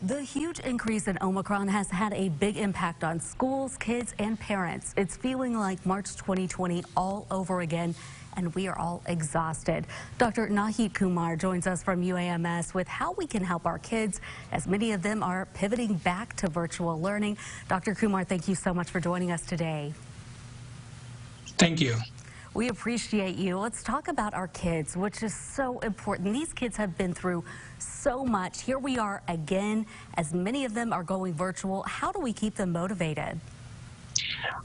The huge increase in Omicron has had a big impact on schools, kids, and parents. It's feeling like March 2020 all over again, and we are all exhausted. Dr. Nahid Kumar joins us from UAMS with how we can help our kids, as many of them are pivoting back to virtual learning. Dr. Kumar, thank you so much for joining us today. Thank you. We appreciate you. Let's talk about our kids, which is so important. These kids have been through so much. Here we are again, as many of them are going virtual. How do we keep them motivated?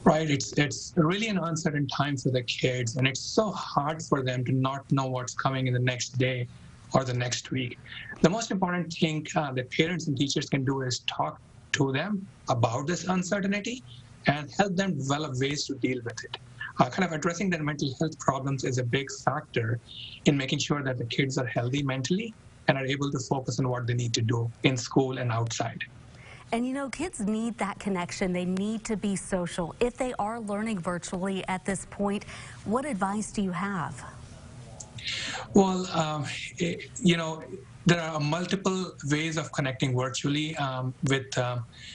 Right, it's really an uncertain time for the kids, and it's so hard for them to not know what's coming in the next day or the next week. The most important thing that parents and teachers can do is talk to them about this uncertainty and help them develop ways to deal with it. Kind of addressing their mental health problems is a big factor in making sure that the kids are healthy mentally and are able to focus on what they need to do in school and outside. And you know, kids need that connection. They need to be social. If they are learning virtually at this point, what advice do you have? Well, there are multiple ways of connecting virtually with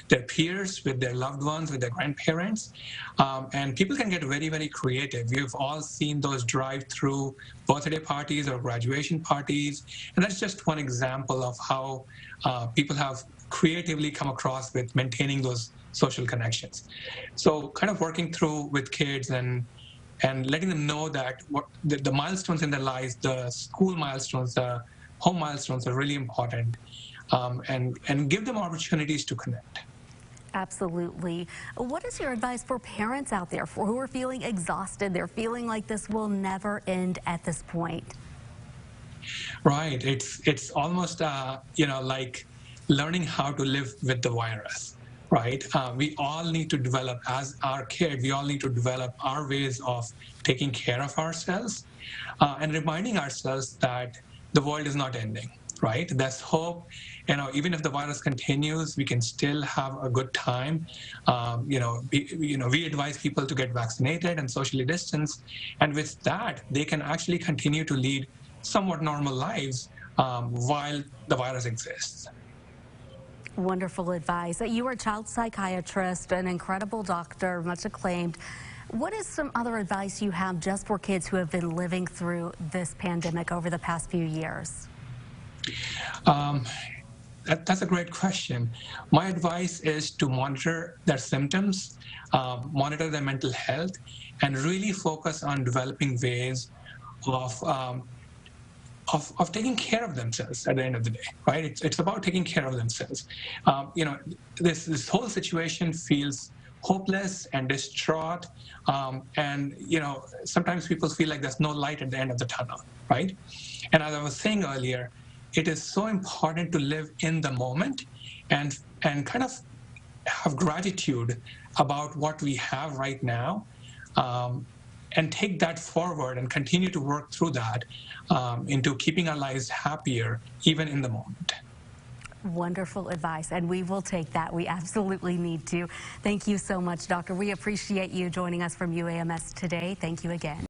their peers, with their loved ones, with their grandparents. And people can get very, very creative. We've all seen those drive-through birthday parties or graduation parties. And that's just one example of how people have creatively come across with maintaining those social connections. So kind of working through with kids and letting them know that the milestones in their lives, the school milestones, the home milestones are really important, and give them opportunities to connect. Absolutely. What is your advice for parents out there who are feeling exhausted? They're feeling like this will never end at this point. Right. It's almost like learning how to live with the virus. Right. We all need to develop, as our kids, we all need to develop our ways of taking care of ourselves and reminding ourselves that the world is not ending. Right. There's hope. Even if the virus continues, we can still have a good time. We advise people to get vaccinated and socially distance. And with that, they can actually continue to lead somewhat normal lives while the virus exists. Wonderful advice. You are a child psychiatrist, an incredible doctor, much acclaimed. What is some other advice you have just for kids who have been living through this pandemic over the past few years? That's a great question. My advice is to monitor their symptoms, monitor their mental health, and really focus on developing ways of taking care of themselves at the end of the day, right? It's about taking care of themselves. This whole situation feels hopeless and distraught, and sometimes people feel like there's no light at the end of the tunnel, right? And as I was saying earlier, it is so important to live in the moment and kind of have gratitude about what we have right now. And take that forward and continue to work through that into keeping our lives happier, even in the moment. Wonderful advice, and we will take that. We absolutely need to. Thank you so much, Doctor. We appreciate you joining us from UAMS today. Thank you again.